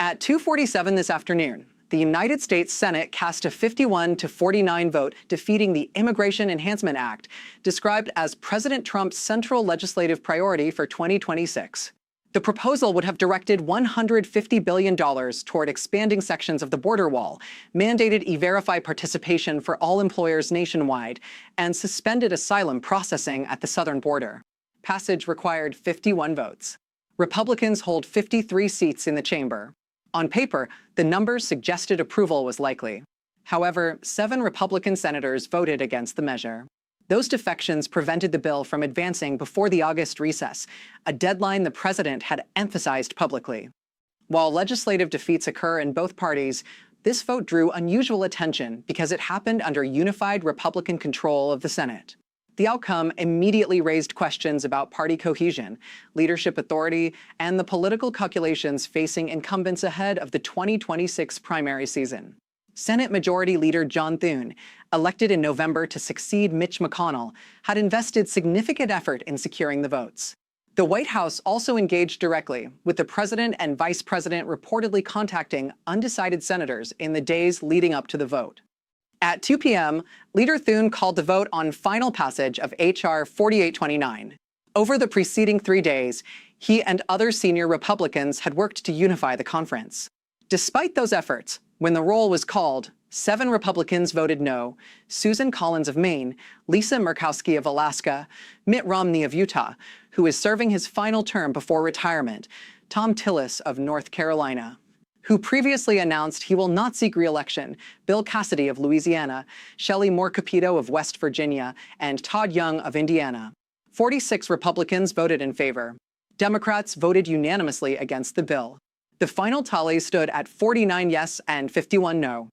At 2:47 this afternoon, the United States Senate cast a 51-49 vote defeating the Immigration Enhancement Act, described as President Trump's central legislative priority for 2026. The proposal would have directed $150 billion toward expanding sections of the border wall, mandated E-Verify participation for all employers nationwide, and suspended asylum processing at the southern border. Passage required 51 votes. Republicans hold 53 seats in the chamber. On paper, the numbers suggested approval was likely. However, 7 Republican senators voted against the measure. Those defections prevented the bill from advancing before the August recess, a deadline the president had emphasized publicly. While legislative defeats occur in both parties, this vote drew unusual attention because it happened under unified Republican control of the Senate. The outcome immediately raised questions about party cohesion, leadership authority, and the political calculations facing incumbents ahead of the 2026 primary season. Senate Majority Leader John Thune, elected in November to succeed Mitch McConnell, had invested significant effort in securing the votes. The White House also engaged directly, with the president and vice president reportedly contacting undecided senators in the days leading up to the vote. At 2 p.m., Leader Thune called the vote on final passage of H.R. 4829. Over the preceding 3 days, he and other senior Republicans had worked to unify the conference. Despite those efforts, when the roll was called, 7 Republicans voted no: Susan Collins of Maine, Lisa Murkowski of Alaska, Mitt Romney of Utah, who is serving his final term before retirement, Tom Tillis of North Carolina, who previously announced he will not seek re-election, Bill Cassidy of Louisiana, Shelley Moore Capito of West Virginia, and Todd Young of Indiana. 46 Republicans voted in favor. Democrats voted unanimously against the bill. The final tally stood at 49 yes and 51 no.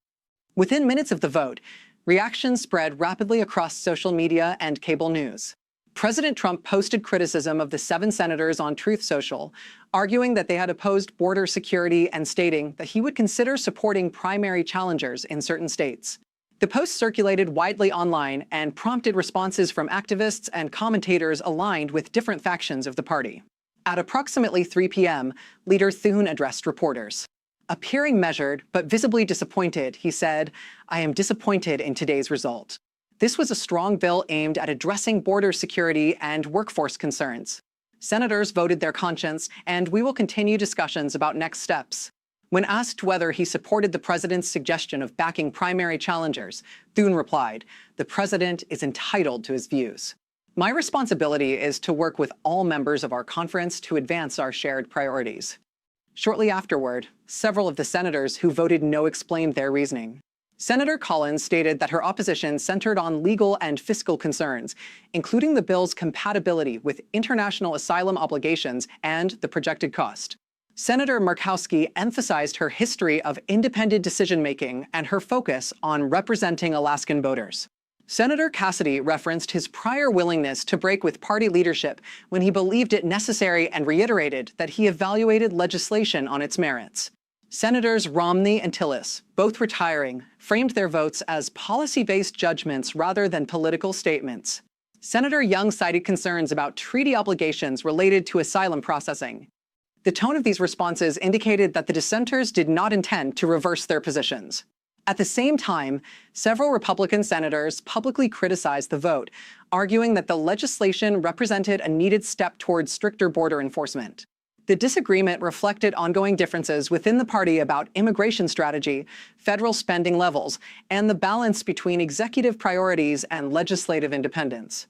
Within minutes of the vote, reactions spread rapidly across social media and cable news. President Trump posted criticism of the 7 senators on Truth Social, arguing that they had opposed border security and stating that he would consider supporting primary challengers in certain states. The post circulated widely online and prompted responses from activists and commentators aligned with different factions of the party. At approximately 3 p.m., Leader Thune addressed reporters. Appearing measured but visibly disappointed, he said, "I am disappointed in today's result." This was a strong bill aimed at addressing border security and workforce concerns. Senators voted their conscience, and we will continue discussions about next steps. When asked whether he supported the president's suggestion of backing primary challengers, Thune replied, "The president is entitled to his views. My responsibility is to work with all members of our conference to advance our shared priorities." Shortly afterward, several of the senators who voted no explained their reasoning. Senator Collins stated that her opposition centered on legal and fiscal concerns, including the bill's compatibility with international asylum obligations and the projected cost. Senator Murkowski emphasized her history of independent decision-making and her focus on representing Alaskan voters. Senator Cassidy referenced his prior willingness to break with party leadership when he believed it necessary and reiterated that he evaluated legislation on its merits. Senators Romney and Tillis, both retiring, framed their votes as policy-based judgments rather than political statements. Senator Young cited concerns about treaty obligations related to asylum processing. The tone of these responses indicated that the dissenters did not intend to reverse their positions. At the same time, several Republican senators publicly criticized the vote, arguing that the legislation represented a needed step towards stricter border enforcement. The disagreement reflected ongoing differences within the party about immigration strategy, federal spending levels, and the balance between executive priorities and legislative independence.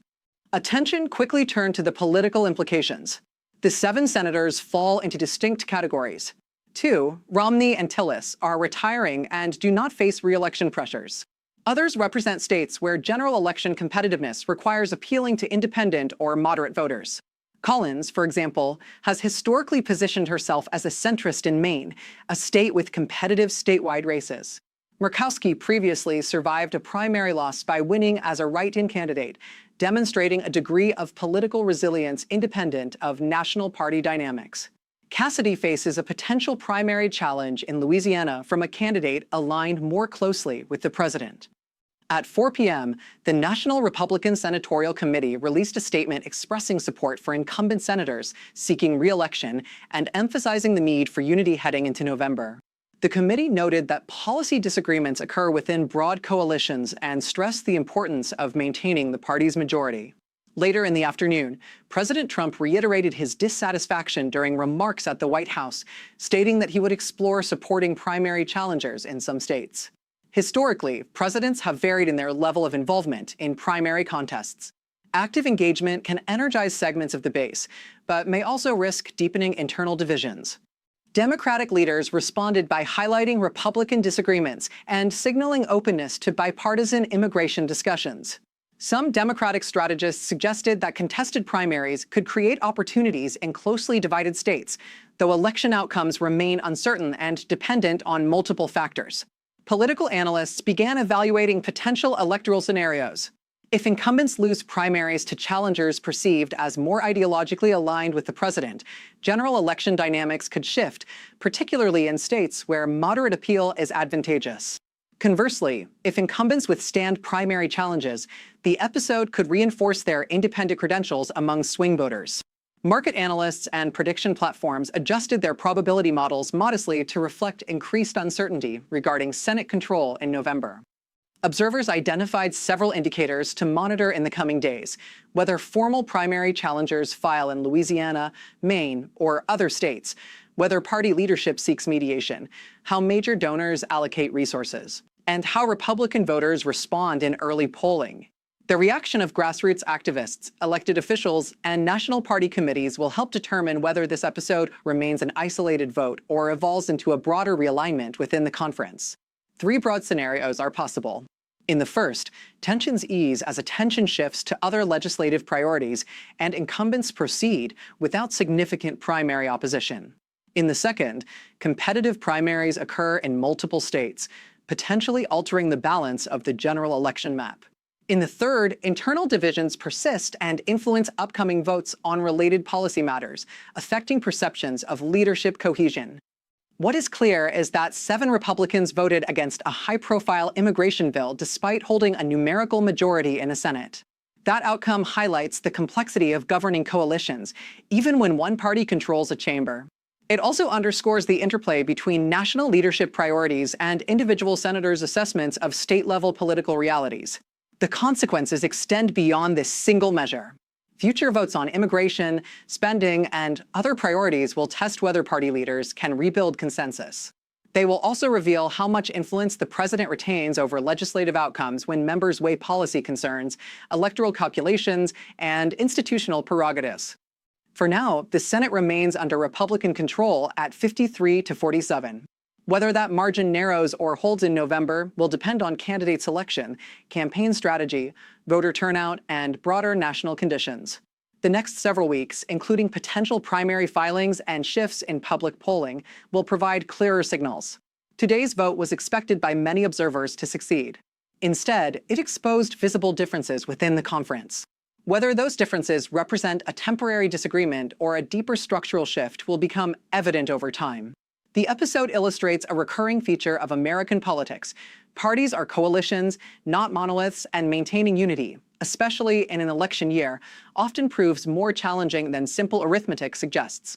Attention quickly turned to the political implications. The 7 senators fall into distinct categories. 2, Romney and Tillis, are retiring and do not face re-election pressures. Others represent states where general election competitiveness requires appealing to independent or moderate voters. Collins, for example, has historically positioned herself as a centrist in Maine, a state with competitive statewide races. Murkowski previously survived a primary loss by winning as a write-in candidate, demonstrating a degree of political resilience independent of national party dynamics. Cassidy faces a potential primary challenge in Louisiana from a candidate aligned more closely with the president. At 4 p.m., the National Republican Senatorial Committee released a statement expressing support for incumbent senators seeking re-election and emphasizing the need for unity heading into November. The committee noted that policy disagreements occur within broad coalitions and stressed the importance of maintaining the party's majority. Later in the afternoon, President Trump reiterated his dissatisfaction during remarks at the White House, stating that he would explore supporting primary challengers in some states. Historically, presidents have varied in their level of involvement in primary contests. Active engagement can energize segments of the base, but may also risk deepening internal divisions. Democratic leaders responded by highlighting Republican disagreements and signaling openness to bipartisan immigration discussions. Some Democratic strategists suggested that contested primaries could create opportunities in closely divided states, though election outcomes remain uncertain and dependent on multiple factors. Political analysts began evaluating potential electoral scenarios. If incumbents lose primaries to challengers perceived as more ideologically aligned with the president, general election dynamics could shift, particularly in states where moderate appeal is advantageous. Conversely, if incumbents withstand primary challenges, the episode could reinforce their independent credentials among swing voters. Market analysts and prediction platforms adjusted their probability models modestly to reflect increased uncertainty regarding Senate control in November. Observers identified several indicators to monitor in the coming days, whether formal primary challengers file in Louisiana, Maine, or other states, whether party leadership seeks mediation, how major donors allocate resources, and how Republican voters respond in early polling. The reaction of grassroots activists, elected officials, and national party committees will help determine whether this episode remains an isolated vote or evolves into a broader realignment within the conference. 3 broad scenarios are possible. In the first, tensions ease as attention shifts to other legislative priorities and incumbents proceed without significant primary opposition. In the second, competitive primaries occur in multiple states, potentially altering the balance of the general election map. In the third, internal divisions persist and influence upcoming votes on related policy matters, affecting perceptions of leadership cohesion. What is clear is that 7 Republicans voted against a high-profile immigration bill despite holding a numerical majority in the Senate. That outcome highlights the complexity of governing coalitions, even when one party controls a chamber. It also underscores the interplay between national leadership priorities and individual senators' assessments of state-level political realities. The consequences extend beyond this single measure. Future votes on immigration, spending, and other priorities will test whether party leaders can rebuild consensus. They will also reveal how much influence the president retains over legislative outcomes when members weigh policy concerns, electoral calculations, and institutional prerogatives. For now, the Senate remains under Republican control at 53 to 47. Whether that margin narrows or holds in November will depend on candidate selection, campaign strategy, voter turnout, and broader national conditions. The next several weeks, including potential primary filings and shifts in public polling, will provide clearer signals. Today's vote was expected by many observers to succeed. Instead, it exposed visible differences within the conference. Whether those differences represent a temporary disagreement or a deeper structural shift will become evident over time. The episode illustrates a recurring feature of American politics. Parties are coalitions, not monoliths, and maintaining unity, especially in an election year, often proves more challenging than simple arithmetic suggests.